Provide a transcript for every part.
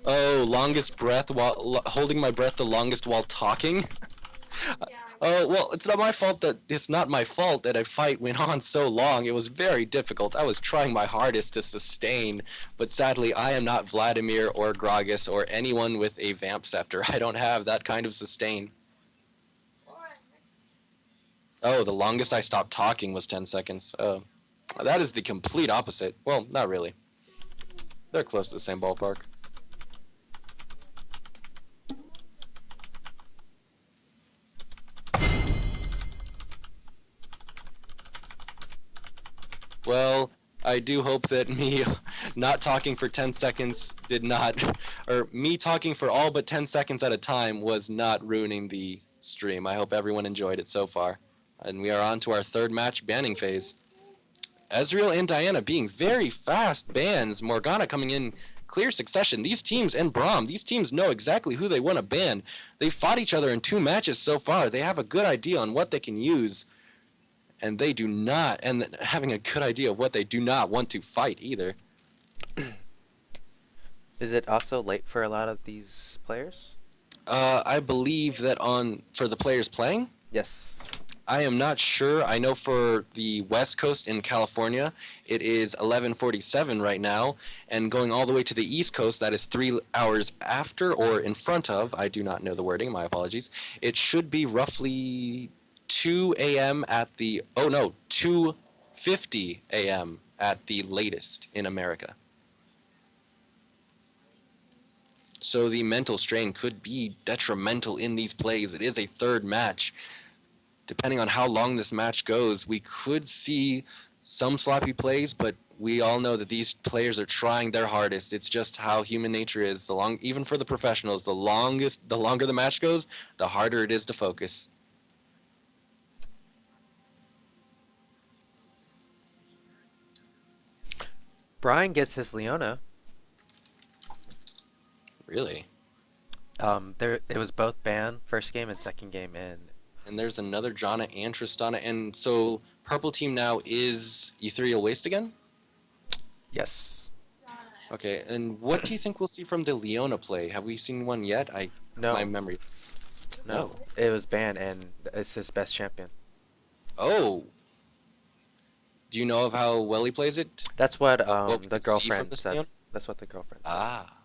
Oh, longest breath while holding my breath the longest while talking. Oh, well, it's not my fault that a fight went on so long. It was very difficult. I was trying my hardest to sustain, but sadly, I am not Vladimir or Gragas or anyone with a Vamp Scepter. I don't have that kind of sustain. Oh, the longest I stopped talking was 10 seconds. Oh, that is the complete opposite. Well, not really. They're close to the same ballpark. Well, I do hope that me not talking for 10 seconds did not, or me talking for all but 10 seconds at a time was not ruining the stream. I hope everyone enjoyed it so far. And we are on to our third match banning phase. Ezreal and Diana being very fast bans. Morgana coming in clear succession. These teams, and Braum, these teams know exactly who they want to ban. They fought each other in 2 matches so far. They have a good idea on what they can use. And they do not, and having a good idea of what they do not want to fight either. Is it also late for a lot of these players? I believe that for the players playing, Yes. I am not sure. I know for the West Coast in California, it is 11:47 right now, and going all the way to the East Coast, that is 3 hours after or in front of. I do not know the wording. My apologies. It should be roughly 2 a.m. at the 2:50 a.m. at the latest in America. So the mental strain could be detrimental in these plays. It is a third match. Depending on how long this match goes, we could see some sloppy plays, but we all know that these players are trying their hardest. It's just how human nature is. Even for the professionals, the longer the match goes, the harder it is to focus. Brian gets his Leona. Really? It was both banned first game and second game, And there's another Janna and Tristana, and so purple team now is Ethereal Waste again? yes. Okay, and what do you think we'll see from the Leona play? Have we seen one yet? My No, memory. no, it was banned, and it's his best champion. Oh, do you know of how well he plays it? That's what What we the could see from girlfriend this said. Leona? That's what the girlfriend said. Ah.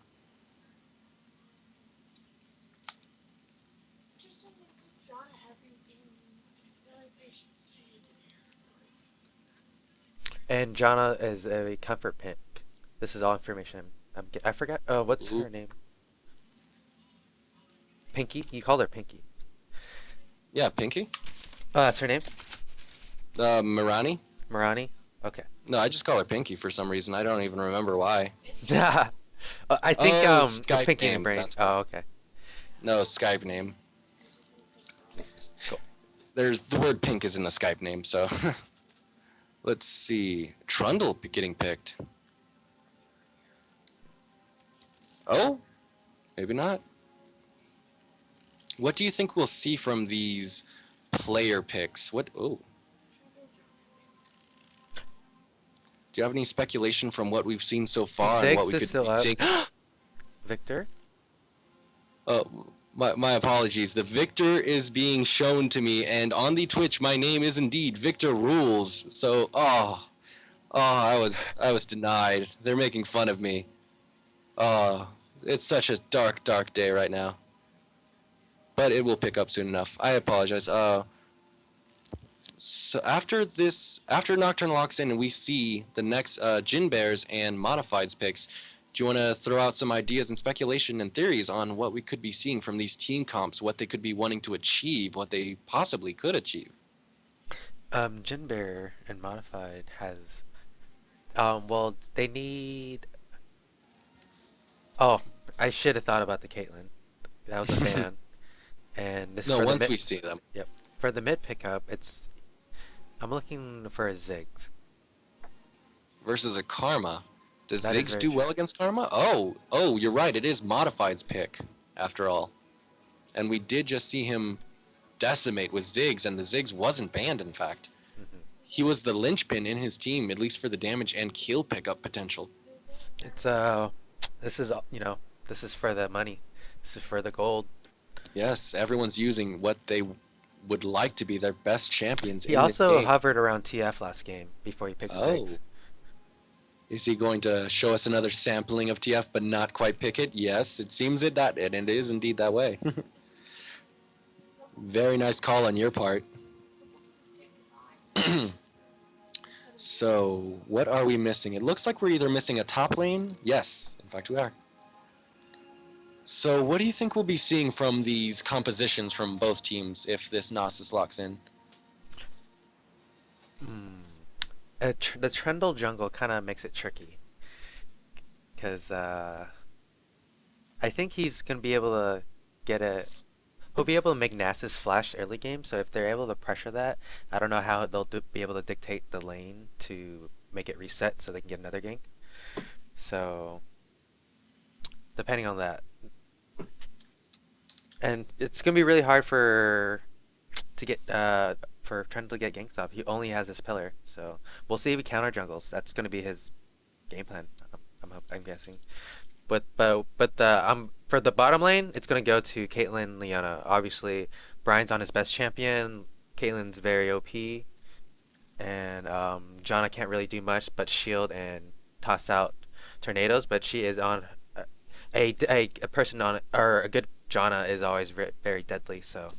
And Jana is a comfort pick. This is all information. I forgot. What's Ooh. her name? Pinky. You called her Pinky. Yeah, Pinky? Oh, that's her name. Mirani? Marani. Okay. No, I just call her Pinky for some reason. I don't even remember why. I think Oh, it's Skype Pinky name. and Brain. That's Oh, why. okay. No, Skype name. Cool. There's the word pink is in the Skype name, so let's see. Trundle getting picked. Oh, maybe not. What do you think we'll see from these player picks? What? Oh. Do you have any speculation from what we've seen so far and what Ziggs we is could still be up. seeing? Victor. My apologies. The Victor is being shown to me, and on the Twitch, my name is indeed Victor Rules. So, I was denied. They're making fun of me. Oh, it's such a dark, dark day right now. But it will pick up soon enough. I apologize. So after Nocturne locks in and we see the next Jin Bears and Modifieds picks, do you want to throw out some ideas and speculation and theories on what we could be seeing from these team comps, what they could be wanting to achieve, what they possibly could achieve? Jinbear and Modified has. Well, they need. Oh, I should have thought about the Caitlyn. That was a ban. And this No, for the once mid. we see them. Yep. For the mid pickup, I'm looking for a Ziggs. Versus a Karma. Does That is Ziggs very do true. well against Karma? Oh, you're right. It is Modified's pick, after all. And we did just see him decimate with Ziggs, and the Ziggs wasn't banned, in fact. Mhm. He was the linchpin in his team, at least for the damage and kill pickup potential. It's this is This is for the money. This is for the gold. Yes, everyone's using what they would like to be their best champions He in this also game. hovered around TF last game before he picked Oh, Ziggs. is he going to show us another sampling of TF but not quite pick it? Yes, it seems and it is indeed that way. Very nice call on your part. So, what are we missing? It looks like we're either missing a top lane. Yes, in fact we are. So, what do you think we'll be seeing from these compositions from both teams if this Nasus locks in? Hmm. The Trundle jungle kind of makes it tricky. Because I think he's going to be able to get a... He'll be able to make Nasus flash early game, so if they're able to pressure that, I don't know how they'll be able to dictate the lane to make it reset so they can get another gank. So, depending on that. And it's going to be really hard for Trundle to get ganks off. He only has this pillar, so we'll see if he counter jungles. That's going to be his game plan. I'm guessing. But for the bottom lane, it's gonna go to Caitlyn, Leona. Obviously, Brian's on his best champion. Caitlyn's very OP, and Janna can't really do much but shield and toss out tornadoes. But she is on a person on or a good Janna is always very deadly. So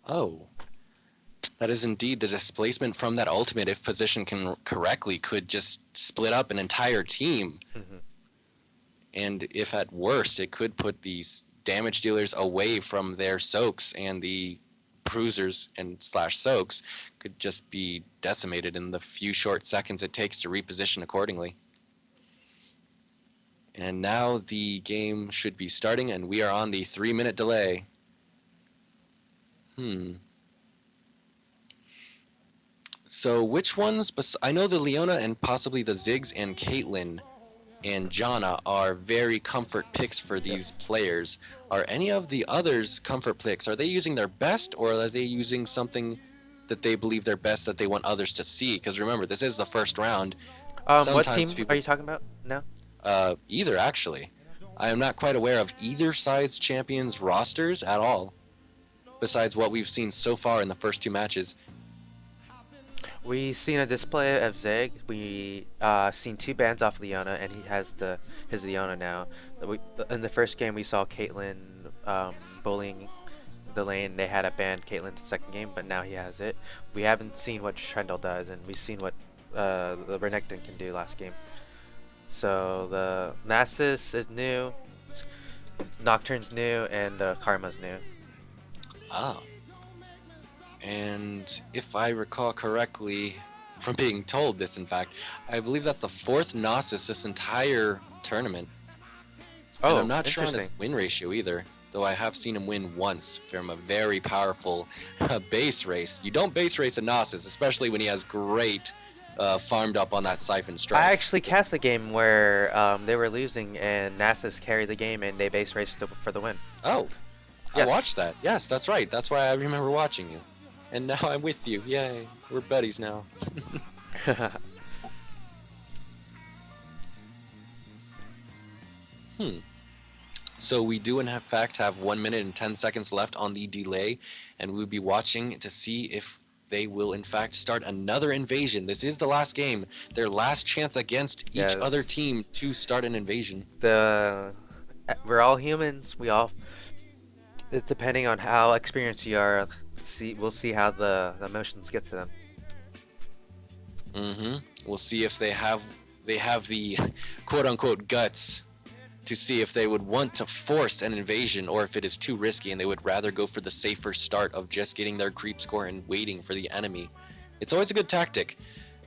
Oh, that is indeed the displacement from that ultimate, if positioned correctly, could just split up an entire team. mhm. And if at worst, it could put these damage dealers away from their soaks, and the bruisers and slash soaks could just be decimated in the few short seconds it takes to reposition accordingly. And now the game should be starting, and we are on the 3-minute delay. So which ones, I know the Leona and possibly the Ziggs and Caitlyn and Janna are very comfort picks for these players. Are any of the others comfort picks? Are they using their best, or are they using something that they believe they're best that they want others to see? Because remember, this is the first round. What team Sometimes people, are you talking about now? either actually. I am not quite aware of either side's champions rosters at all, besides what we've seen so far in the first two matches. We seen a display of Zig. We seen two bans off Leona, and he has his Leona now. In the first game, we saw Caitlyn bullying the lane. They had a ban Caitlyn the second game, but now he has it. We haven't seen what Trendle does, and we've seen what the Renekton can do last game. So the Nasus is new, Nocturne's new, and Karma's new. Ah. And if I recall correctly, from being told this, in fact, I believe that's the fourth Nasus this entire tournament. And I'm not sure on his win ratio either, though I have seen him win once from a very powerful base race. You don't base race a Nasus, especially when he has great farmed up on that Siphon Strike. I actually cast a game where they were losing and Nasus carried the game and they base raced for the win. Oh, yes. I watched that. Yes, that's right. That's why I remember watching you. And now I'm with you. Yay. We're buddies now. So we do in fact have 1 minute and 10 seconds left on the delay, and we'll be watching to see if they will in fact start another invasion. This is the last game, their last chance against each other team to start an invasion. We're all humans. It's depending on how experienced you are. We'll see how the emotions get to them. We'll see if they have the quote-unquote guts to see if they would want to force an invasion, or if it is too risky and they would rather go for the safer start of just getting their creep score and waiting for the enemy. It's always a good tactic.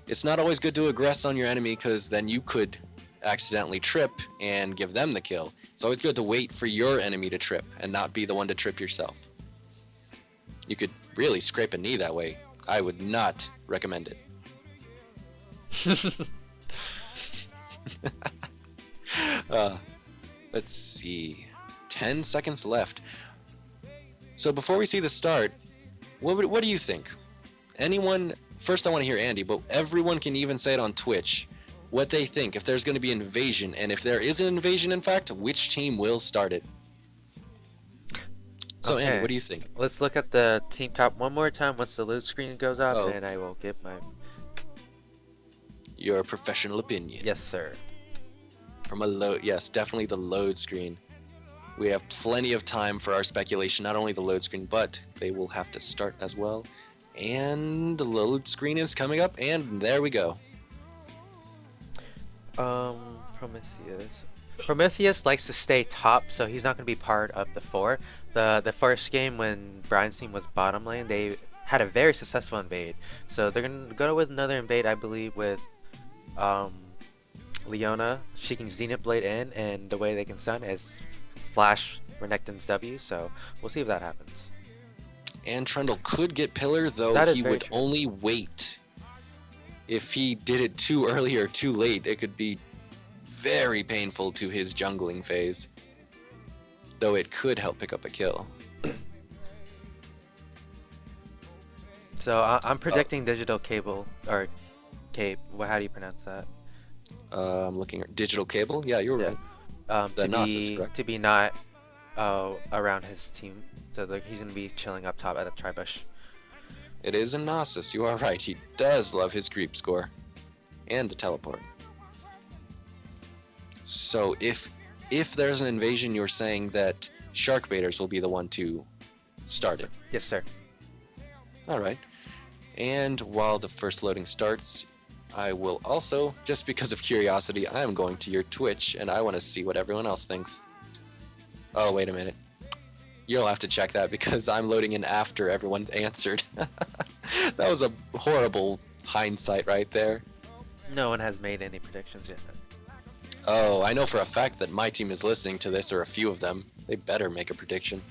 It's not always good to aggress on your enemy, because then you could accidentally trip and give them the kill. It's always good to wait for your enemy to trip and not be the one to trip yourself. You could really scrape a knee that way. I would not recommend it. Let's see. 10 seconds left. So before we see the start, what do you think? Anyone, first I want to hear Andy, but everyone can even say it on Twitch. what they think, if there's going to be an invasion, and if there is an invasion, in fact, which team will start it. So, Andy, Okay. what do you think? Let's look at the team top one more time once the load screen goes up, Oh. and I will give my... Your professional opinion. Yes, sir. From a load, yes, definitely the load screen. We have plenty of time for our speculation, not only the load screen, but they will have to start as well. And the load screen is coming up, and there we go. Prometheus. Prometheus likes to stay top, so he's not going to be part of the 4. The first game when Brian's team was bottom lane, they had a very successful invade. So they're going to go with another invade, I believe, with Leona. She can Zenith Blade in, and the way they can stun is flash Renekton's W, so we'll see if that happens. And Trundle could get Pillar, though That is he very would true. only wait. If he did it too early or too late, it could be very painful to his jungling phase. Though it could help pick up a kill. So I'm predicting digital cable, or cape, how do you pronounce that? I'm looking at Digital Cable. Yeah, you're Yeah. right. The Nasus, correct? To be not around his team, so like he's gonna be chilling up top at a Tribush. It is a Nasus. You are right. He does love his creep score. And the teleport. So if there's an invasion, you're saying that Sharkbaiters will be the one to start it. Yes, sir. Alright. And while the first loading starts, I will also, just because of curiosity, I am going to your Twitch, and I want to see what everyone else thinks. Oh, wait a minute. You'll have to check that because I'm loading in after everyone answered. That was a horrible hindsight right there. No one has made any predictions yet. Oh, I know for a fact that my team is listening to this, or a few of them. They better make a prediction.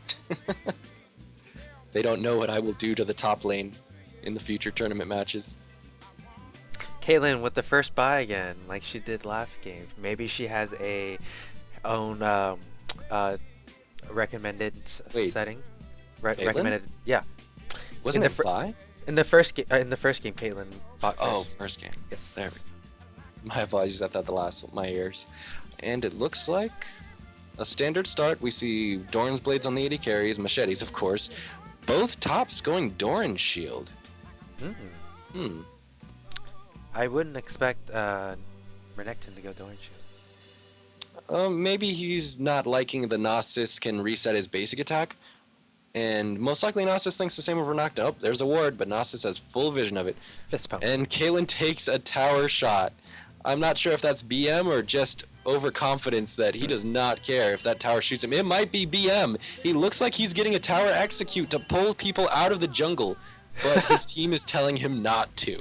They don't know what I will do to the top lane in the future tournament matches. Caitlyn with the first buy again, like she did last game. Maybe she has a own recommended Wait, setting. Caitlyn? Recommended, yeah. Wasn't it bye? In the first game, Caitlyn bought first. Oh, first game. Yes. There we go. My apologies, I thought the last one, my ears. And it looks like a standard start. We see Doran's blades on the AD carries, machetes, of course. Both tops going Doran shield. I wouldn't expect Renekton to go Doran shield. Maybe he's not liking the Nasus can reset his basic attack. And most likely Nasus thinks the same of Renekton. Oh, there's a ward, but Nasus has full vision of it. Fist pump. And Caitlyn takes a tower shot. I'm not sure if that's BM or just overconfidence that he does not care if that tower shoots him. It might be BM. He looks like he's getting a tower execute to pull people out of the jungle, but his team is telling him not to.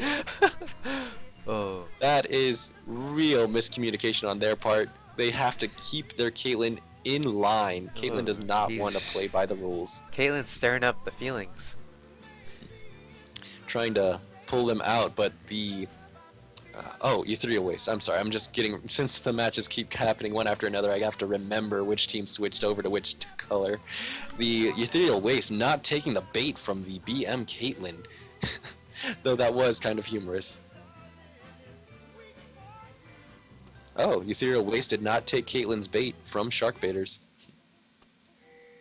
Oh. That is real miscommunication on their part. They have to keep their Caitlyn in line. Caitlyn does not want to play by the rules. Caitlyn's stirring up the feelings. Trying to pull them out, but the... Ethereal Waste. I'm sorry, I'm just getting... Since the matches keep happening one after another, I have to remember which team switched over to which color. The Ethereal Waste not taking the bait from the BM Caitlyn. Though that was kind of humorous. Oh, Ethereal Waste did not take Caitlyn's bait from Sharkbaiters.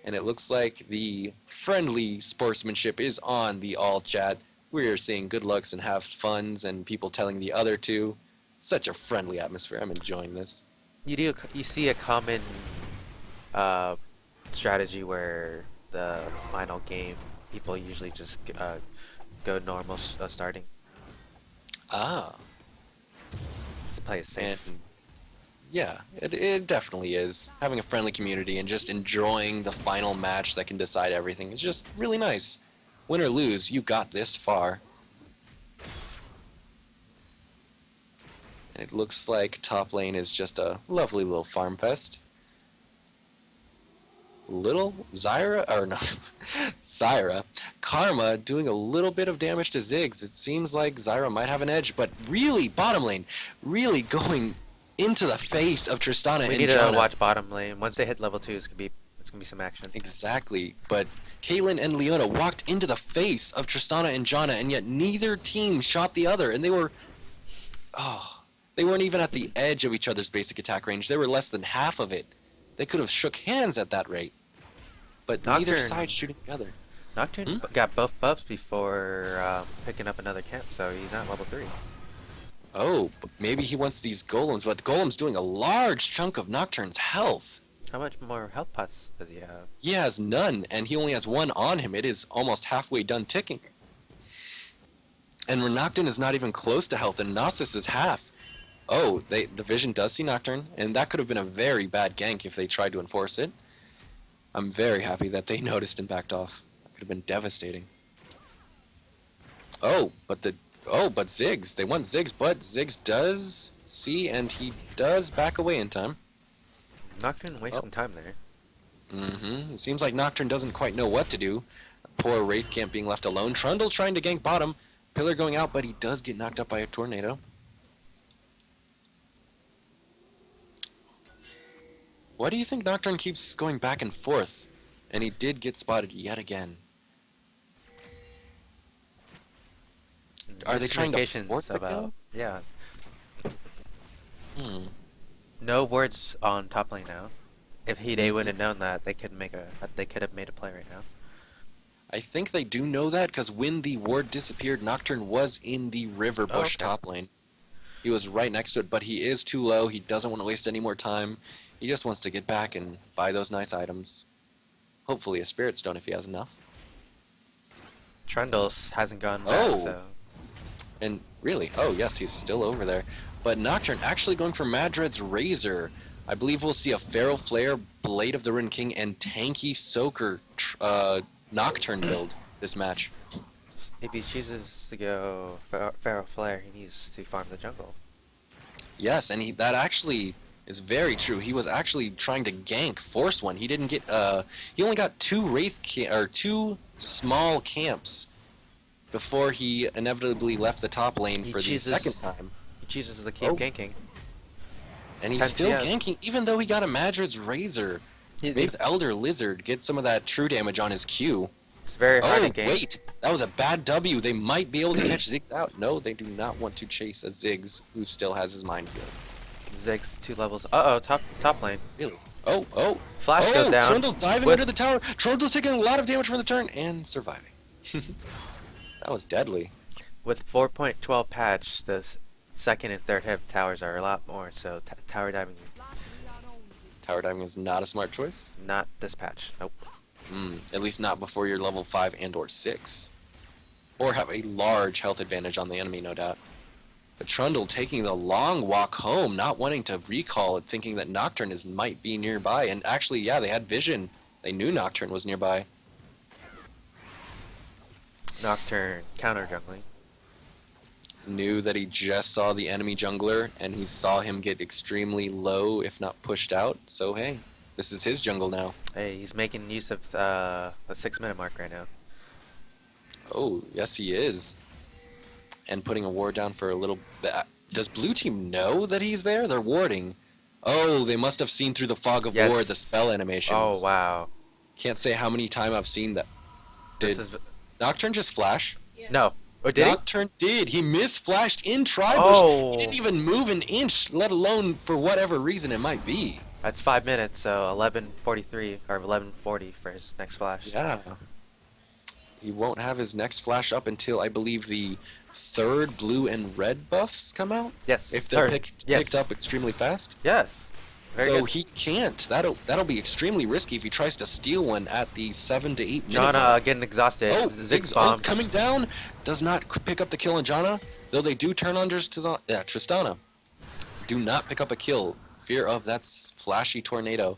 And it looks like the friendly sportsmanship is on the all chat. We're seeing good looks and have funs and people telling the other two. Such a friendly atmosphere. I'm enjoying this. You see a common strategy where the final game people usually just go normal starting. Ah. Let's play it safe. And yeah, it definitely is. Having a friendly community and just enjoying the final match that can decide everything is just really nice. Win or lose, you got this far. And it looks like top lane is just a lovely little farm fest. Little Zyra, or no, Zyra, Karma doing a little bit of damage to Ziggs. It seems like Zyra might have an edge, but really, bottom lane, really going into the face of Tristana We and need Janna. to watch bottom lane. Once they hit level 2, it's gonna be some action. Exactly, but Caitlyn and Leona walked into the face of Tristana and Janna, and yet neither team shot the other, and they were... Oh, They weren't even at the edge of each other's basic attack range. They were less than half of it. They could have shook hands at that rate. But neither Nocturne. side shooting the other. Nocturne got both buffs before picking up another camp, so he's not level 3. Oh, but maybe he wants these golems, but the golem's doing a large chunk of Nocturne's health. How much more health pots does he have? He has none, and he only has one on him. It is almost halfway done ticking. And Renocton is not even close to health, and Gnosis is half. Oh, the Vision does see Nocturne, and that could have been a very bad gank if they tried to enforce it. I'm very happy that they noticed and backed off. That could have been devastating. Oh, but Ziggs. They want Ziggs, but Ziggs does see, and he does back away in time. Nocturne wasting time there. It seems like Nocturne doesn't quite know what to do. Poor Wraith Camp being left alone. Trundle trying to gank bottom. Pillar going out, but he does get knocked up by a tornado. Why do you think Nocturne keeps going back and forth? And he did get spotted yet again. Are they trying to force the kill? Yeah. No words on top lane now. If they would have known that, they could have made a play right now. I think they do know that because when the ward disappeared, Nocturne was in the river bush top lane. He was right next to it, but he is too low. He doesn't want to waste any more time. He just wants to get back and buy those nice items. Hopefully a Spirit Stone if he has enough. Trundle hasn't gone back, so... And really, oh yes, he's still over there. But Nocturne actually going for Madred's Razor. I believe we'll see a Feral Flare, Blade of the Ruined King, and Tanky Soaker Nocturne build this match. If he chooses to go Feral Flare, he needs to farm the jungle. Yes, and that actually is very true. He was actually trying to gank Force One. He didn't get he only got two small camps before he inevitably left the top lane for the second time. He chooses to keep ganking. And he's still ganking, even though he got a Madred's Razor. Maybe the Elder Lizard get some of that true damage on his Q. It's very hard to gank. Oh, wait! That was a bad W. They might be able to catch Ziggs out. No, they do not want to chase a Ziggs who still has his minefield. Ziggs 2 levels. Uh-oh, top lane. Really? Oh. Flash goes down. Trundle diving under the tower. Trundle's taking a lot of damage from the turn and surviving. That was deadly. With 4.12 patch, the second and third hit towers are a lot more, so tower diving... Tower diving is not a smart choice? Not this patch, nope. At least not before you're level 5 and or 6. Or have a large health advantage on the enemy, no doubt. But Trundle taking the long walk home, not wanting to recall it, thinking that Nocturne might be nearby. And actually, yeah, they had vision. They knew Nocturne was nearby. Nocturne counter jungling. Knew that he just saw the enemy jungler, and he saw him get extremely low, if not pushed out. So hey, this is his jungle now. Hey, he's making use of the 6-minute mark right now. Oh, yes he is. And putting a ward down for a little bit. Does blue team know that he's there? They're warding. Oh, they must have seen through the fog of war the spell animations. Oh, wow. Can't say how many times I've seen that. Did Nocturne just flash? Yeah. No. Oh, did Nocturne did. He misflashed in Tribush. Oh. He didn't even move an inch, let alone for whatever reason it might be. That's 5 minutes, so 11:43 or 11:40 for his next flash. Yeah. He won't have his next flash up until I believe the third blue and red buffs come out. Yes. If they're picked up extremely fast. Yes. Very so good. he can't. That'll be extremely risky if he tries to steal one at the 7 to 8 minute. Janna getting exhausted. Oh, Ziggs bomb coming down. Does not pick up the kill on Janna, though they do turn on Tristana. Do not pick up a kill. Fear of that flashy tornado.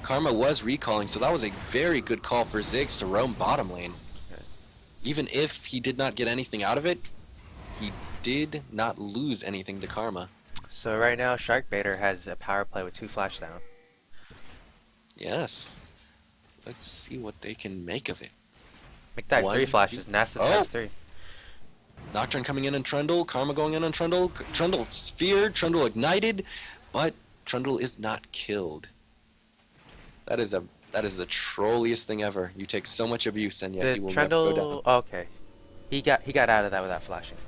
Karma was recalling, so that was a very good call for Ziggs to roam bottom lane. Okay. Even if he did not get anything out of it, he did not lose anything to Karma. So right now, Sharkbaiter has a power play with 2 flash down. Yes. Let's see what they can make of it. Make that 3 flashes. Nasus has 3. Nocturne coming in on Trundle. Karma going in on Trundle. Trundle speared. Trundle ignited. But Trundle is not killed. That is the trolliest thing ever. You take so much abuse and yet he will never go down. Okay. He got out of that without flashing.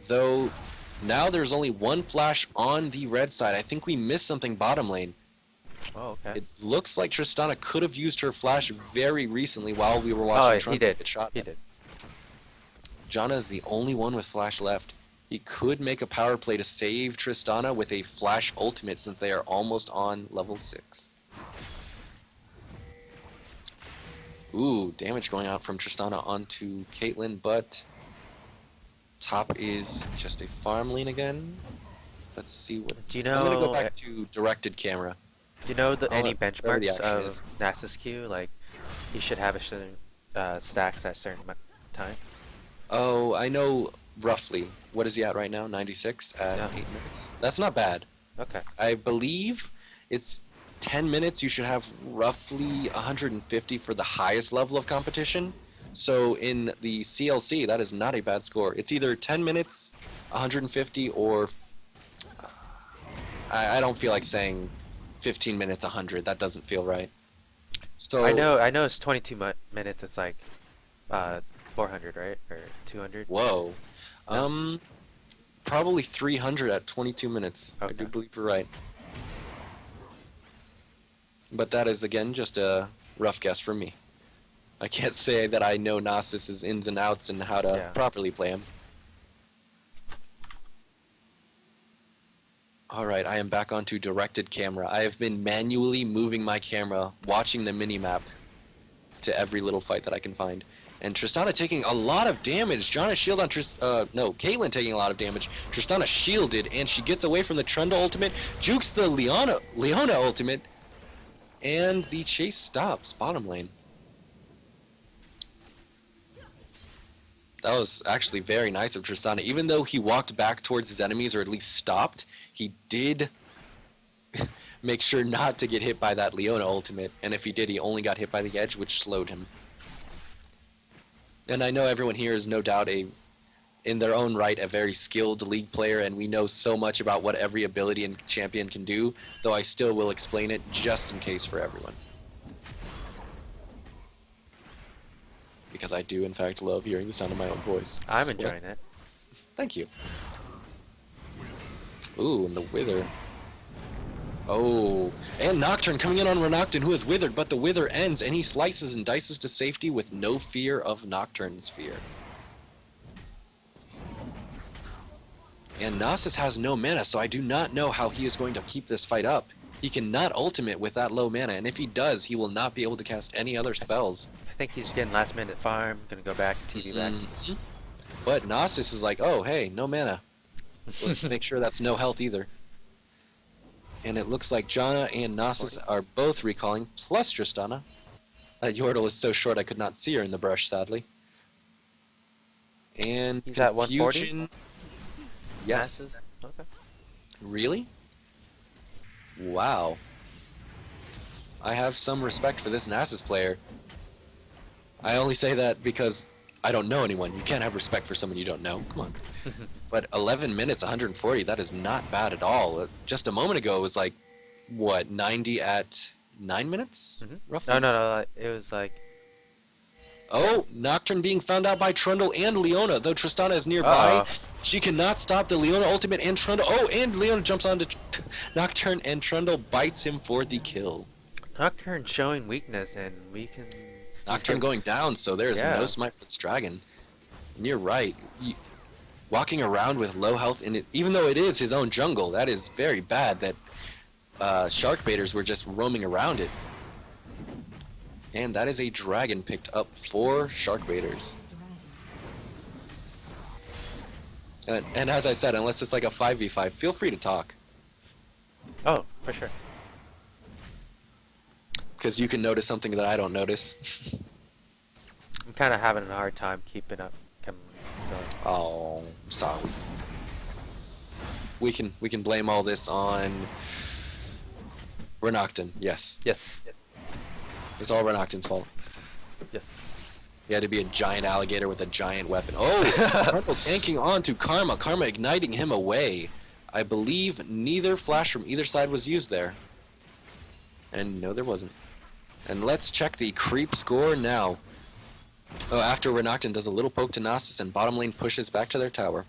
Though Now there's only one flash on the red side. I think we missed something bottom lane. Oh, okay. It looks like Tristana could have used her flash very recently while we were watching Oh, Trundle he did. get shot. He did. Janna is the only one with flash left. He could make a power play to save Tristana with a flash ultimate since they are almost on level 6. Ooh, damage going out from Tristana onto Caitlyn, but top is just a farm lane again. Let's see what... Do you I'm gonna go know? back to directed camera. Do you know I'll any let whatever the benchmarks action of is. Nasus Q? Like, he should have a certain stacks at a certain time. Oh, I know roughly. What is he at right now? 96 at Yeah. 8 minutes. That's not bad. Okay. I believe it's 10 minutes. You should have roughly 150 for the highest level of competition. So in the CLC, that is not a bad score. It's either 10 minutes, 150, or I don't feel like saying 15 minutes, 100. That doesn't feel right. So I know it's 22 minutes. It's like 400, right? Or 200? Whoa. No? Probably 300 at 22 minutes. I Okay. do believe you're right. But that is, again, just a rough guess from me. I can't say that I know Nasus's ins and outs and how to Yeah. properly play him. Alright, I am back onto directed camera. I have been manually moving my camera, watching the minimap to every little fight that I can find. And Tristana taking a lot of damage. Janna shield on Caitlyn taking a lot of damage. Tristana shielded, and she gets away from the Trundle ultimate, jukes the Leona ultimate, and the chase stops, bottom lane. That was actually very nice of Tristana. Even though he walked back towards his enemies, or at least stopped, he did make sure not to get hit by that Leona ultimate. And if he did, he only got hit by the edge, which slowed him. And I know everyone here is no doubt in their own right, a very skilled League player, and we know so much about what every ability and champion can do, though I still will explain it just in case for everyone. Because I do, in fact, love hearing the sound of my own voice. I'm enjoying it. Thank you. Ooh, and the Wither. Oh, and Nocturne coming in on Renocton, who is withered, but the Wither ends, and he slices and dices to safety with no fear of Nocturne's fear. And Nasus has no mana, so I do not know how he is going to keep this fight up. He cannot ultimate with that low mana, and if he does, he will not be able to cast any other spells. I think he's getting last minute farm. Gonna go back, TV back. Mhm. But Nasus is like, oh, hey, no mana. Let's make sure that's no health either. And it looks like Janna and Nasus are both recalling, plus Tristana. That Yordle is so short I could not see her in the brush, sadly. And He's at 140? confusion. Yes. Nasus? Okay. Really? Wow. I have some respect for this Nasus player. I only say that because I don't know anyone. You can't have respect for someone you don't know. Come on. But 11 minutes, 140, that is not bad at all. Just a moment ago, it was like, what, 90 at 9 minutes? Roughly? No. It was like. Oh, Nocturne being found out by Trundle and Leona. Though Tristana is nearby, she cannot stop the Leona ultimate and Trundle. Oh, and Leona jumps onto Nocturne, and Trundle bites him for the kill. Nocturne showing weakness, and we can. Nocturne going down, so there is Yeah. no smite for this dragon. And you're right. Walking around with low health in it, even though it is his own jungle, that is very bad that Sharkbaiters were just roaming around it. And that is a dragon picked up for Sharkbaiters. And as I said, unless it's like a 5v5, feel free to talk. Oh, for sure. Because you can notice something that I don't notice. I'm kind of having a hard time keeping up. So. Oh, sorry. We can blame all this on Renocton, yes. Yes. It's all Renocton's fault. Yes. He had to be a giant alligator with a giant weapon. Oh! Purple tanking on to Karma. Karma igniting him away. I believe neither flash from either side was used there. And no, there wasn't. And let's check the creep score now. Oh, after Renocton does a little poke to Nasus and bottom lane pushes back to their tower.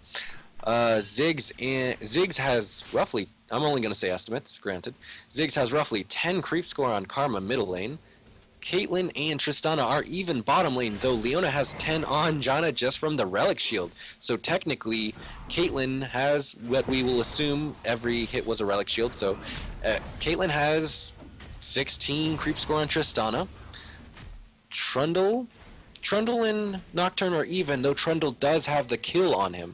Ziggs has roughly, I'm only going to say estimates, granted. Ziggs has roughly 10 creep score on Karma middle lane. Caitlyn and Tristana are even bottom lane, though Leona has 10 on Janna just from the Relic Shield. So technically, Caitlyn has what we will assume every hit was a Relic Shield. So Caitlyn has 16 creep score on Tristana. Trundle and Nocturne are even, though Trundle does have the kill on him.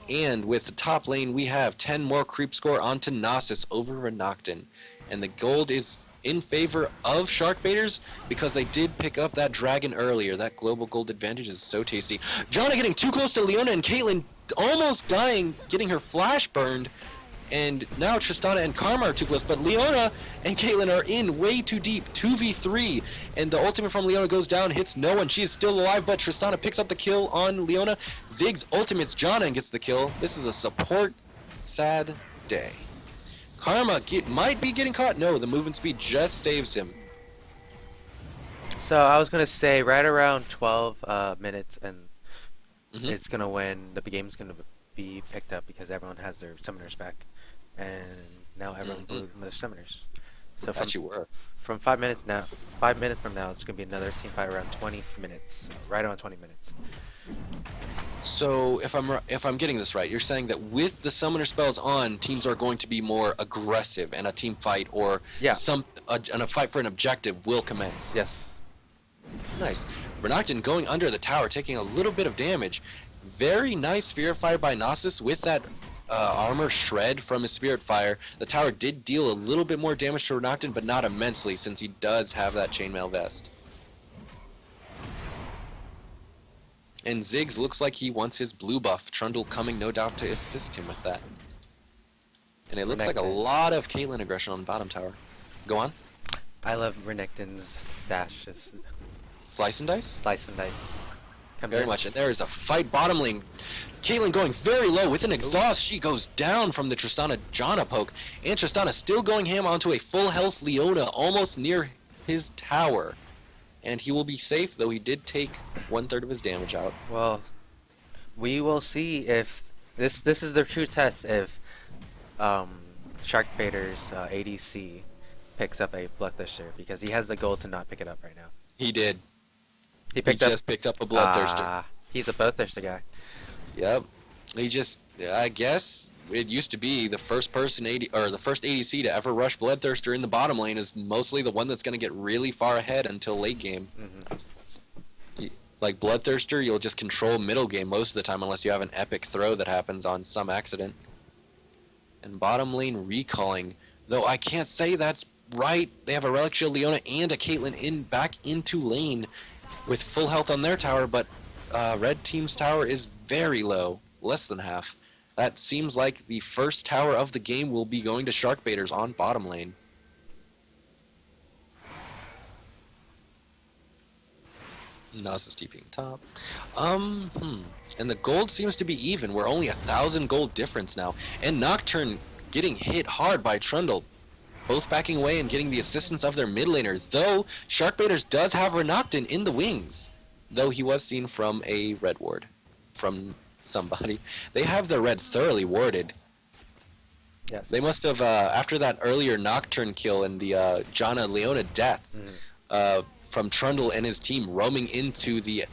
And with the top lane, we have 10 more creep score onto Nasus over Renekton. And the gold is in favor of Sharkbaiters because they did pick up that dragon earlier. That global gold advantage is so tasty. Janna getting too close to Leona and Caitlyn almost dying, getting her flash burned. And now Tristana and Karma are too close, but Leona and Caitlyn are in way too deep, 2v3, and the ultimate from Leona goes down, hits no one. She is still alive, but Tristana picks up the kill on Leona. Ziggs ultimates Janna and gets the kill. This is a support sad day. Karma might be getting caught. No, the movement speed just saves him. So I was gonna say right around 12 minutes, and it's gonna win. The game's gonna be picked up because everyone has their summoners back, and now everyone blew their summoners. So from 5 minutes now, 5 minutes from now, it's gonna be another team fight around 20 minutes, right around 20 minutes. So if I'm getting this right, you're saying that with the summoner spells on, teams are going to be more aggressive, and a team fight or a fight for an objective will commence. Yes. Nice. Renekton going under the tower, taking a little bit of damage. Very nice Spirit Fire by Nasus with that armor shred from his Spirit Fire. The tower did deal a little bit more damage to Renekton, but not immensely since he does have that Chainmail Vest. And Ziggs looks like he wants his blue buff. Trundle coming no doubt to assist him with that. And it looks like a lot of Caitlyn aggression on bottom tower. Go on. I love Renekton's dashes. Slice and dice? Slice and dice. Very much. And there is a fight bottom lane. Caitlyn going very low with an exhaust. She goes down from the Tristana Janna poke. And Tristana still going ham onto a full health Leona almost near his tower. And he will be safe, though he did take 1/3 of his damage out. Well, we will see if this is the true test if Sharkbaiters ADC picks up a Bloodthirster, because he has the goal to not pick it up right now. He did. He just picked up a Bloodthirster. He's a Bloodthirster guy. Yep. He just, I guess, it used to be the first person the first ADC to ever rush Bloodthirster in the bottom lane is mostly the one that's going to get really far ahead until late game. Like Bloodthirster, you'll just control middle game most of the time unless you have an epic throw that happens on some accident. And bottom lane recalling, though I can't say that's right. They have a Relic Shield Leona and a Caitlyn back into lane with full health on their tower, but red team's tower is very low, less than half. That seems like the first tower of the game will be going to Sharkbaiters on bottom lane. Nasus TPing top. And the gold seems to be even. We're only 1,000 gold difference now. And Nocturne getting hit hard by Trundle. Both backing away and getting the assistance of their mid laner. Though Sharkbaiters does have Renekton in the wings. Though he was seen from a red ward. From somebody. They have the red thoroughly warded. Yes. They must have, after that earlier Nocturne kill and the Janna Leona death, from Trundle and his team roaming into the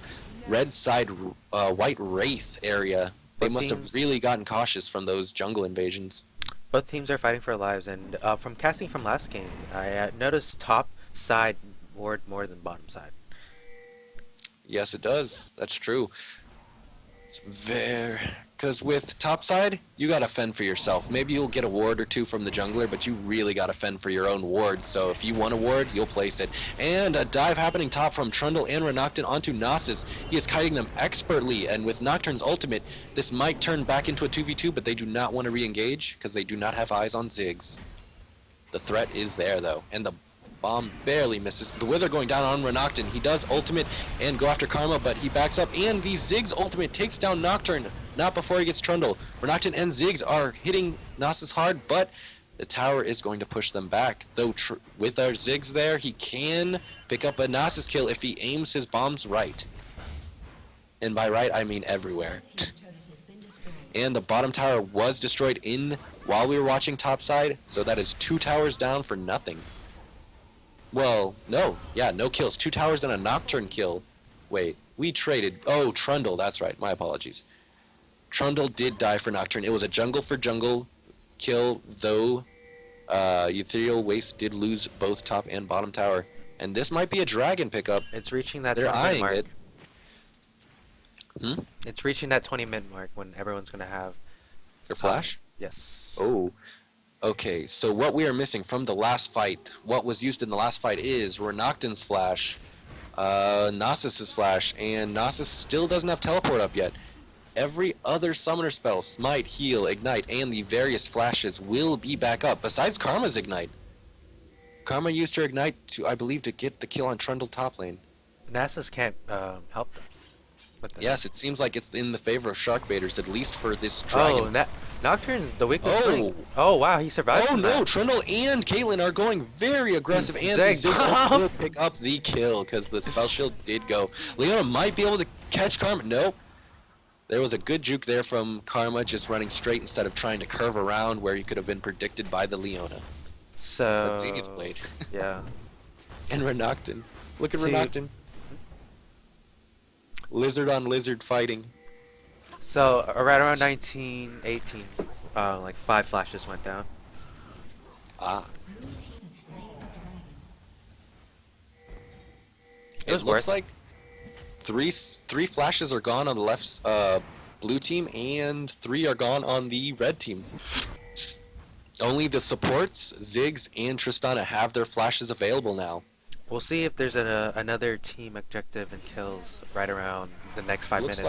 red side white wraith area, they must have really gotten cautious from those jungle invasions. Both teams are fighting for their lives, and from casting from last game, I noticed top side ward more than bottom side. Yes, it does. That's true. Because with topside, you gotta fend for yourself. Maybe you'll get a ward or two from the jungler, but you really gotta fend for your own ward. So if you want a ward, you'll place it. And a dive happening top from Trundle and Renekton onto Nasus. He is kiting them expertly, and with Nocturne's ultimate, this might turn back into a 2v2, but they do not want to re-engage, because they do not have eyes on Ziggs. The threat is there, though, and the bomb barely misses. The Wither going down on Renekton. He does ultimate and go after Karma, but he backs up, and the Ziggs ultimate takes down Nocturne. Not before he gets Trundle. Renekton and Ziggs are hitting Nasus hard, but the tower is going to push them back. Though with our Ziggs there, he can pick up a Nasus kill if he aims his bombs right. And by right, I mean everywhere. and the bottom tower was destroyed while we were watching topside, so that is 2 towers down for nothing. Well, no. Yeah, no kills. 2 towers and a Nocturne kill. Wait, we traded. Oh, Trundle, that's right. My apologies. Trundle did die for Nocturne. It was a jungle for jungle kill, though Ethereal Waste did lose both top and bottom tower. And this might be a dragon pickup. It's reaching that They're 20 eyeing mark. it. It's reaching that 20 mid mark when everyone's gonna have Their flash? Yes. Oh. Okay, so what we are missing from the last fight, what was used in the last fight is Renekton's flash, Nasus's flash, and Nasus still doesn't have teleport up yet. Every other summoner spell, Smite, Heal, Ignite, and the various flashes will be back up, besides Karma's Ignite. Karma used her Ignite to, I believe, to get the kill on Trundle top lane. Nasus can't help them. With this. Yes, it seems like it's in the favor of Sharkbaiters, at least for this dragon. Oh, Nocturne, the weakness link. Oh wow, he survived. Oh from no, that. Trundle and Caitlyn are going very aggressive, and Zig. Ziggs will pick up the kill because the spell shield did go. Leona might be able to catch Karma. Nope. There was a good juke there from Karma, just running straight instead of trying to curve around where he could have been predicted by the Leona. So. But Zenith's blade. Yeah. And Renekton. Look at See- Renekton. Lizard on lizard fighting. So right around 1918, like 5 flashes went down. Ah. It was looks worth like three flashes are gone on the left blue team, and 3 are gone on the red team. Only the supports, Ziggs and Tristana, have their flashes available now. We'll see if there's another team objective and kills right around the next 5 minutes.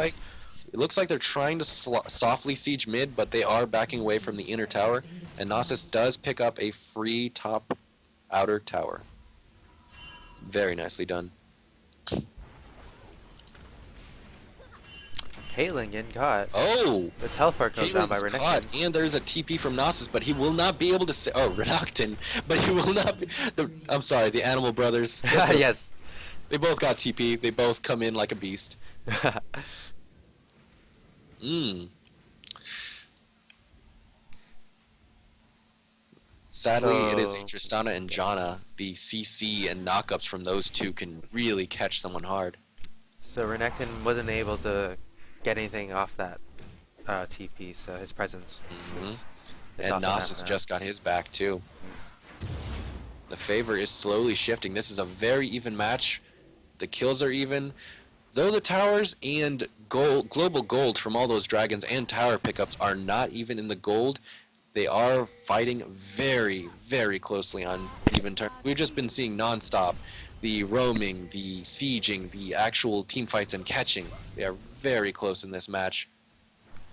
It looks like they're trying to softly siege mid, but they are backing away from the inner tower, and Nasus does pick up a free top outer tower. Very nicely done. Caitlyn getting caught. Oh! The teleport goes down by Caitlin's Renekton. caught, and there's a TP from Nasus, but he will not be able to say. Oh, Renekton, but he will not be. I'm sorry, the Animal Brothers. Yes. They both got TP. They both come in like a beast. Sadly, it is So- Tristana and Janna. The CC and knockups from those two can really catch someone hard. So Renekton wasn't able to get anything off that TP, so his presence. Mhm. is And off the map Nasus now. just got his back too. The favor is slowly shifting. This is a very even match. The kills are even. Though the towers and global gold from all those dragons and tower pickups are not even in the gold, they are fighting very, very closely on even terms. We've just been seeing non-stop the roaming, the sieging, the actual team fights and catching. They are very close in this match.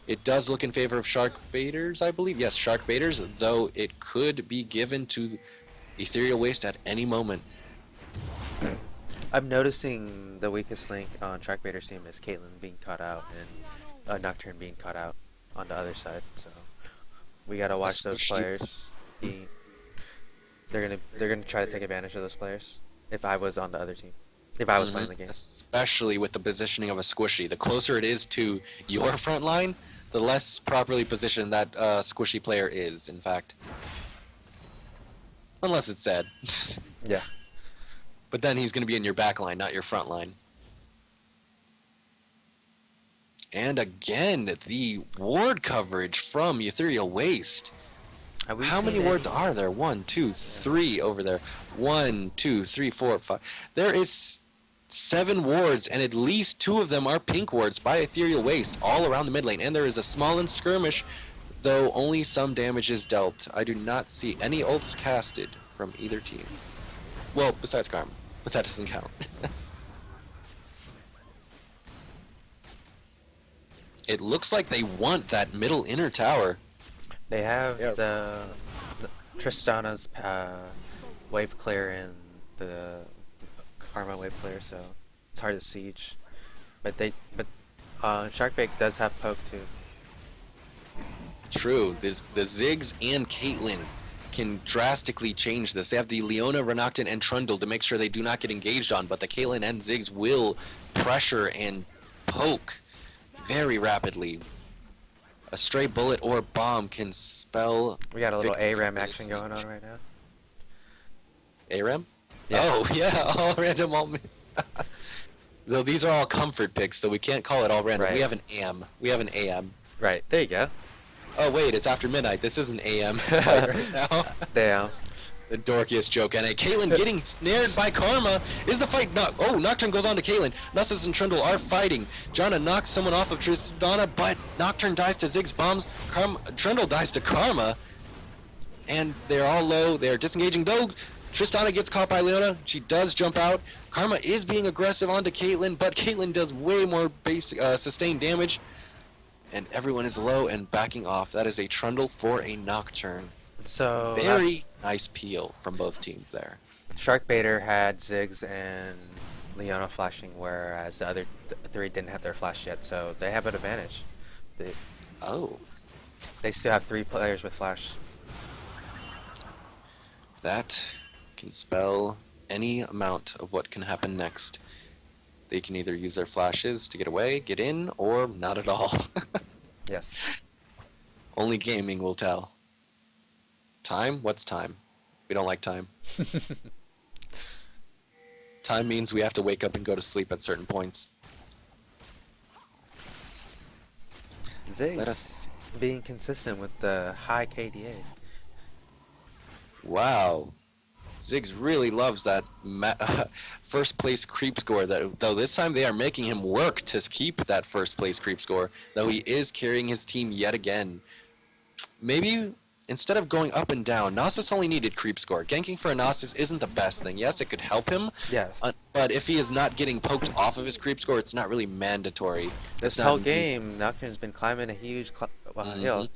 It does look in favor of Sharkbaiters, I believe. Yes, Sharkbaiters, though it could be given to Ethereal Waste at any moment. I'm noticing the weakest link on Sharkbaiters' team is Caitlyn being caught out and Nocturne being caught out on the other side. So we gotta watch those Squishy. players. They're gonna try to take advantage of those players. If I was on the other team, if I was playing the game. Especially with the positioning of a squishy. The closer it is to your front line, the less properly positioned that squishy player is, in fact. Unless it's Zed. Yeah. But then he's going to be in your back line, not your front line. And again, the ward coverage from Ethereal Waste. Have we How seen many any- wards are there? 1, 2, 3 over there. 1, 2, 3, 4, 5. There is 7 wards, and at least 2 of them are pink wards by Ethereal Waste all around the mid lane. And there is a small skirmish, though only some damage is dealt. I do not see any ults casted from either team. Well, besides Karma, but that doesn't count. It looks like they want that middle inner tower. They have Yeah. the Tristana's wave clear and the Karma wave clear, so it's hard to siege. But Sharkbait does have poke too. True, the Ziggs and Caitlyn can drastically change this. They have the Leona, Renekton, and Trundle to make sure they do not get engaged on, but the Caitlyn and Ziggs will pressure and poke very rapidly. A stray bullet or bomb can spell We got a little victory ARAM for the action going siege. on right now. ARAM? Yeah. Oh, yeah, all random, all... Though these are all comfort picks, so we can't call it all random. Right. We have an AM. We have an AM. Right, there you go. Oh, wait, it's after midnight. This isn't AM fight right now. Damn. The dorkiest joke. And Caitlyn getting snared by Karma. Is the fight not? Oh, Nocturne goes on to Caitlyn. Nussus and Trundle are fighting. Janna knocks someone off of Tristana, but Nocturne dies to Zig's bombs. Trundle dies to Karma. And they're all low. They're disengaging, though. Tristana gets caught by Leona. She does jump out. Karma is being aggressive onto Caitlyn, but Caitlyn does way more basic sustained damage. And everyone is low and backing off. That is a Trundle for a Nocturne. So Very nice peel from both teams there. Sharkbaiter had Ziggs and Leona flashing, whereas the other three didn't have their flash yet, so they have an advantage. Oh, They still have 3 players with flash. that can spell any amount of what can happen next. They can either use their flashes to get away, get in, or not at all. Yes. Only gaming will tell. Time? What's time? We don't like time. Time means we have to wake up and go to sleep at certain points. Ziggs Let us- being consistent with the high KDA. Wow. Ziggs really loves that first place creep score, that though this time they are making him work to keep that first place creep score, though he is carrying his team yet again. Maybe instead of going up and down, Nasus only needed creep score. Ganking for a Nasus isn't the best thing. Yes, it could help him, Yes. but if he is not getting poked off of his creep score, it's not really mandatory. This It's not whole game, Nocturne's been climbing a huge hill.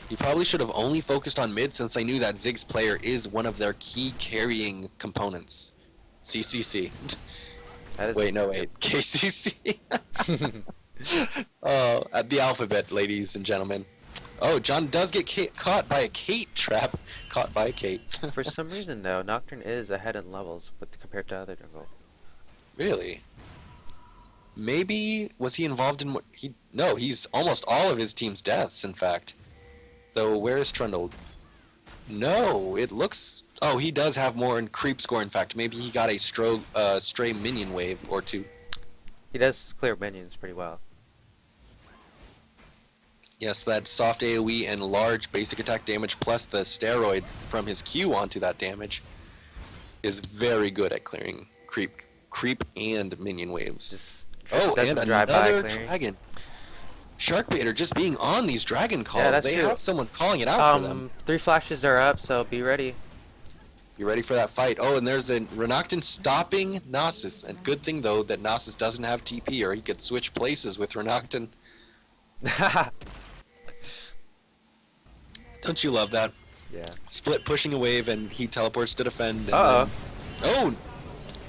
He probably should have only focused on mid, since they knew that Ziggs player is one of their key carrying components. CCC. That is Wait, no, wait. KCC. Oh, at the alphabet, ladies and gentlemen. Oh, John does get caught by a Kate trap. Caught by a Kate. For some reason, though, Nocturne is ahead in levels compared to other jungle. Really? Maybe was he involved in what he? No, he's almost all of his team's deaths. In fact, though, where is Trundle? No, it looks. Oh, he does have more in creep score. In fact, maybe he got a stray minion wave or two. He does clear minions pretty well. Yes, that soft AoE and large basic attack damage plus the steroid from his Q onto that damage is very good at clearing creep and minion waves. Just Oh, doesn't and drive by another clearing. dragon. Sharkbaiter just being on these dragon calls. Yeah, that's they true. have someone calling it out for them. 3 flashes are up, so be ready. You ready for that fight? Oh, and there's a Renekton stopping Nasus. And good thing, though, that Nasus doesn't have TP, or he could switch places with Renekton. Don't you love that? Yeah. Split pushing a wave, and he teleports to defend. And Uh-oh. Oh!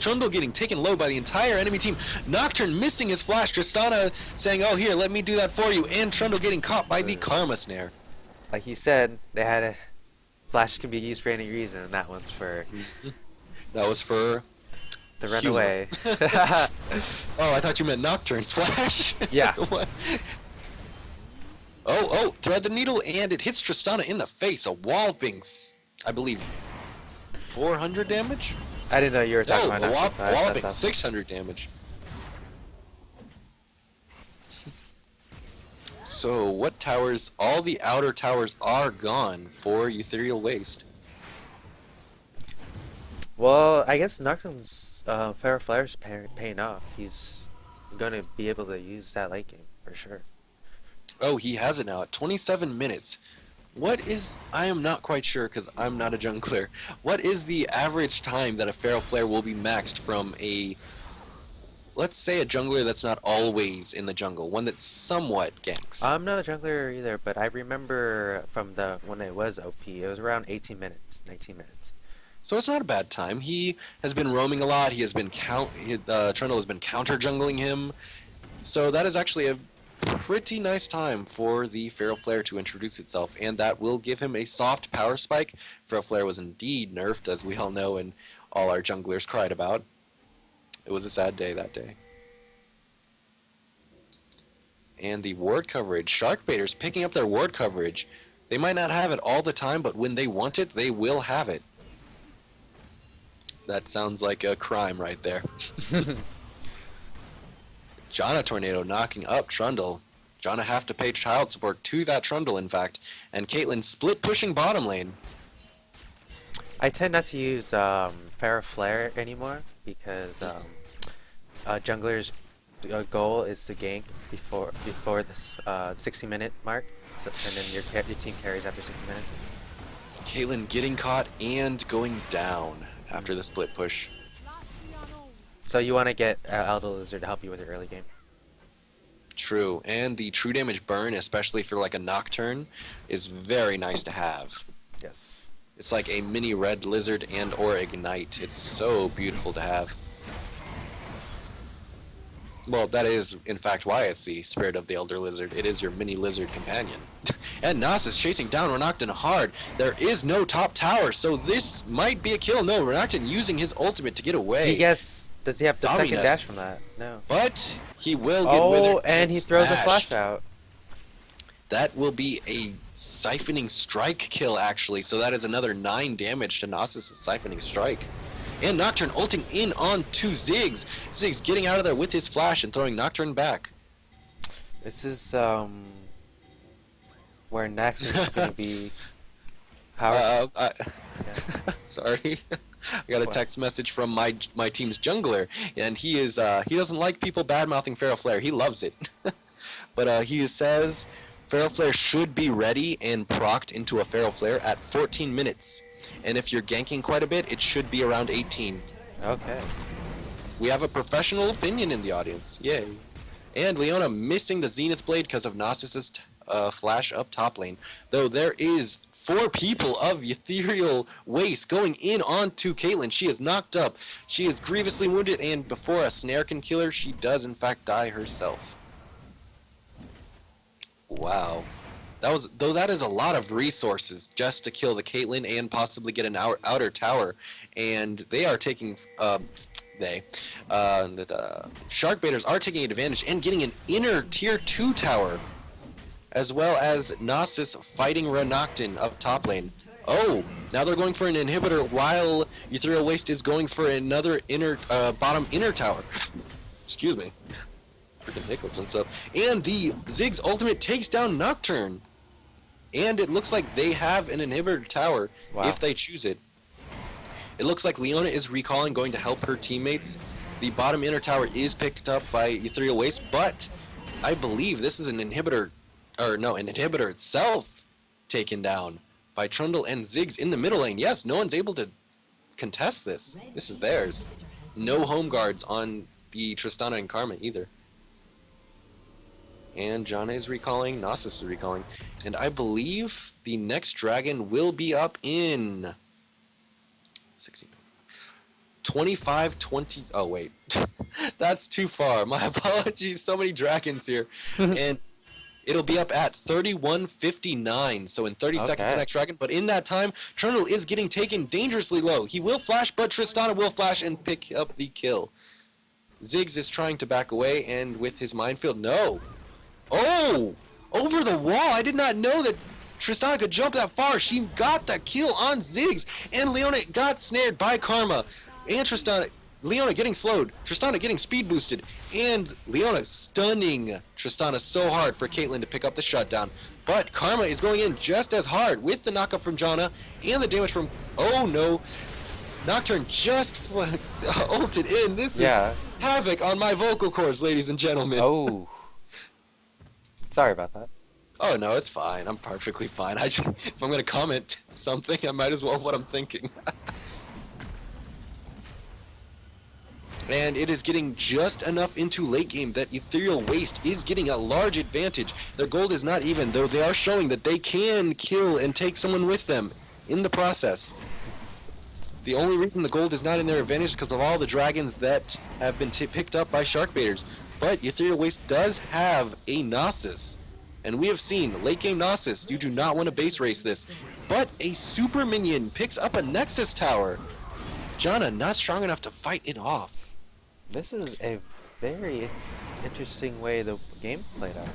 Trundle getting taken low by the entire enemy team. Nocturne missing his flash. Tristana saying, oh, here, let me do that for you. And Trundle getting caught by the Karma Snare. Like you said, they had a flash can be used for any reason, and that one's for That was for... to run Humor. away. Oh, I thought you meant Nocturne's flash. Yeah. What? Oh, thread the needle, and it hits Tristana in the face. A walloping, I believe, 400 damage? I didn't know you were talking Oh, about Nocturne. a walloping That's 600 damage. So, what towers? All the outer towers are gone for Ethereal Waste. Well, I guess Nocturne's Feral Flare's paying off. He's gonna be able to use that late game for sure. Oh, he has it now at 27 minutes. What is... I am not quite sure because I'm not a jungler. What is the average time that a Feral Flare will be maxed from a... Let's say a jungler that's not always in the jungle. One that somewhat ganks. I'm not a jungler either, but I remember from when it was OP, it was around 18 minutes, 19 minutes. So it's not a bad time. He has been roaming a lot. He has been Trundle has been counter jungling him. So that is actually a pretty nice time for the Feral Flare to introduce itself, and that will give him a soft power spike. Feral Flare was indeed nerfed, as we all know, and all our junglers cried about. It was a sad day that day. And the ward coverage. Sharkbaiters picking up their ward coverage. They might not have it all the time, but when they want it, they will have it. That sounds like a crime right there. Janna Tornado knocking up Trundle. Janna have to pay child support to that Trundle, in fact. And Caitlyn split pushing bottom lane. I tend not to use Pharah Flare anymore because jungler's goal is to gank before this 60-minute mark, so, and then your team carries after 60 minutes. Caitlyn getting caught and going down after the split push. So you want to get Elder Lizard to help you with your early game. True, and the true damage burn, especially for like a Nocturne, is very nice to have. Yes. It's like a mini red lizard and or ignite. It's so beautiful to have. Well, that is in fact why it's the spirit of the Elder Lizard. It is your mini lizard companion. And Nasus chasing down Renekton hard. There is no top tower, so this might be a kill. No, Renekton using his ultimate to get away. Does he have the Dominus. second dash from that? No. But he will get Oh, withered and he throws a smashed. flash out. That will be a siphoning strike kill, actually. So that is another 9 damage to Nasus' siphoning strike. And Nocturne ulting in on to Ziggs. Ziggs getting out of there with his flash and throwing Nocturne back. This is where next is gonna be power. Sorry. I got a text message from my team's jungler, and he doesn't like people bad-mouthing Pharah Flare. He loves it. But he says Pharah Flare should be ready and procced into a Pharah Flare at 14 minutes. And if you're ganking quite a bit, it should be around 18. Okay. We have a professional opinion in the audience. Yay. And Leona missing the Zenith Blade because of Nasus' flash up top lane. Though there is 4 people of Ethereal Waste going in onto Caitlyn. She is knocked up. She is grievously wounded, and before a snare can kill her, she does in fact die herself. Wow. That is a lot of resources just to kill the Caitlyn and possibly get an outer tower. And they are taking Sharkbaiters are taking advantage and getting an inner tier 2 tower, as well as Nasus fighting Renekton up top lane. Oh, now they're going for an inhibitor while Ethereal Waste is going for another bottom inner tower. Excuse me. Freaking hiccups and stuff. And the Ziggs ultimate takes down Nocturne. And it looks like they have an inhibitor tower if they choose it. It looks like Leona is recalling, going to help her teammates. The bottom inner tower is picked up by Ethereal Waste, but I believe this is an inhibitor, an inhibitor itself taken down by Trundle and Ziggs in the middle lane. Yes, no one's able to contest this. This is theirs. No home guards on the Tristana and Karma either. And Janna is recalling, Nasus is recalling. And I believe the next dragon will be up in 25, 20. Oh, wait. That's too far. My apologies. So many dragons here. And it'll be up at 31:59. So in 30 seconds, the next dragon. But in that time, Trundle is getting taken dangerously low. He will flash, but Tristana will flash and pick up the kill. Ziggs is trying to back away, and with his minefield, no. Oh! Over the wall! I did not know that Tristana could jump that far. She got the kill on Ziggs, and Leona got snared by Karma. And Leona getting slowed, Tristana getting speed boosted, and Leona stunning Tristana so hard for Caitlyn to pick up the shutdown. But Karma is going in just as hard with the knockup from Janna and the damage from... Oh no! Nocturne just ulted in. This is havoc on my vocal cords, ladies and gentlemen. Oh. Sorry about that. Oh no, it's fine. I'm perfectly fine. If I'm gonna comment something, I might as well what I'm thinking. And it is getting just enough into late game that Ethereal Waste is getting a large advantage. Their gold is not even, though they are showing that they can kill and take someone with them in the process. The only reason the gold is not in their advantage is because of all the dragons that have been picked up by Sharkbaiters. But Ethereal Waste does have a Nasus. And we have seen late game Nasus, you do not want to base race this. But a super minion picks up a Nexus tower. Janna not strong enough to fight it off. This is a very interesting way the game played out.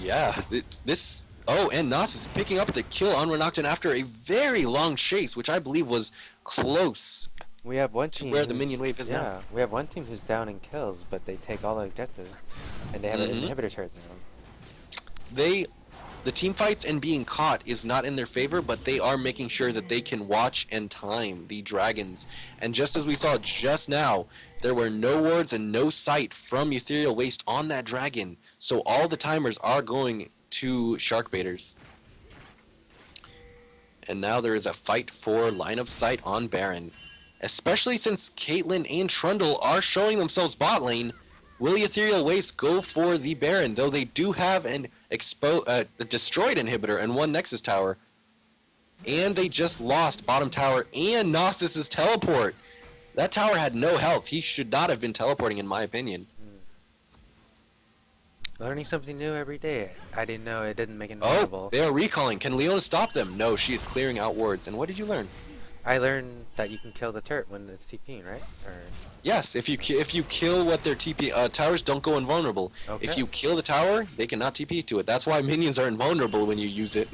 Yeah, this. Oh, and Nas is picking up the kill on Renakton after a very long chase, which I believe was close We have one to team where the who's, minion wave is now. yeah, we have one team who's down in kills, but they take all the objectives, and they have an inhibitor charging them. The team fights and being caught is not in their favor, but they are making sure that they can watch and time the dragons. And just as we saw just now, there were no wards and no sight from Ethereal Waste on that dragon. So all the timers are going to Sharkbaiters. And now there is a fight for line of sight on Baron. Especially since Caitlyn and Trundle are showing themselves bot lane, will Ethereal Waste go for the Baron? Though they do have an destroyed inhibitor and one Nexus tower. And they just lost bottom tower and Gnosis's teleport. That tower had no health. He should not have been teleporting in my opinion. Learning something new every day. I didn't know it didn't make it Oh, notable. they are recalling. Can Leona stop them? No, she is clearing out wards. And what did you learn? I learned that you can kill the turret when it's TPing, right? Or Yes, if you kill what their TP towers don't go invulnerable. okay. If you kill the tower, they cannot TP to it. That's why minions are invulnerable when you use it.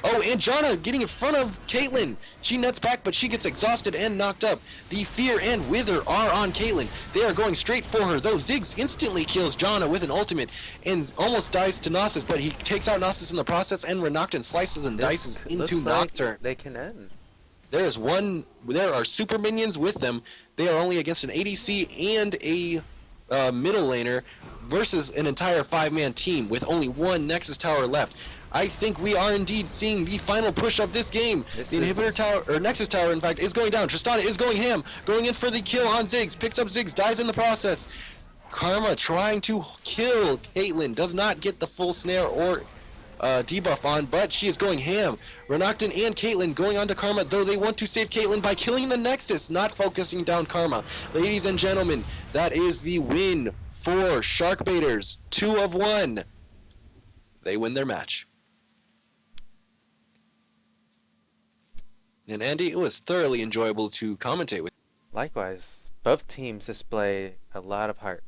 Oh, and Janna getting in front of Caitlyn. She nets back, but she gets exhausted and knocked up. The Fear and Wither are on Caitlyn. They are going straight for her, though Ziggs instantly kills Janna with an ultimate and almost dies to Gnosis, but he takes out Gnosis in the process, and Renakton slices and dices into Nocturne. They can end. There are super minions with them. They are only against an ADC and a middle laner versus an entire 5-man team with only one Nexus tower left. I think we are indeed seeing the final push of this game. The inhibitor tower, or Nexus tower in fact, is going down. Tristana is going ham, going in for the kill on Ziggs, picks up Ziggs, dies in the process. Karma trying to kill Caitlyn, does not get the full snare or debuff on, but she is going ham. Renakton and Caitlyn going on to Karma, though they want to save Caitlyn by killing the Nexus, not focusing down Karma. Ladies and gentlemen, that is the win for Sharkbaiters. 2 of 1. They win their match. And Andy, it was thoroughly enjoyable to commentate with. Likewise, both teams display a lot of heart.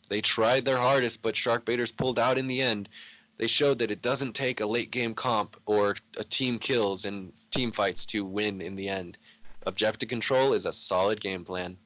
They tried their hardest, but Sharkbaiters pulled out in the end. They showed that it doesn't take a late game comp or a team kills and team fights to win in the end. Objective control is a solid game plan.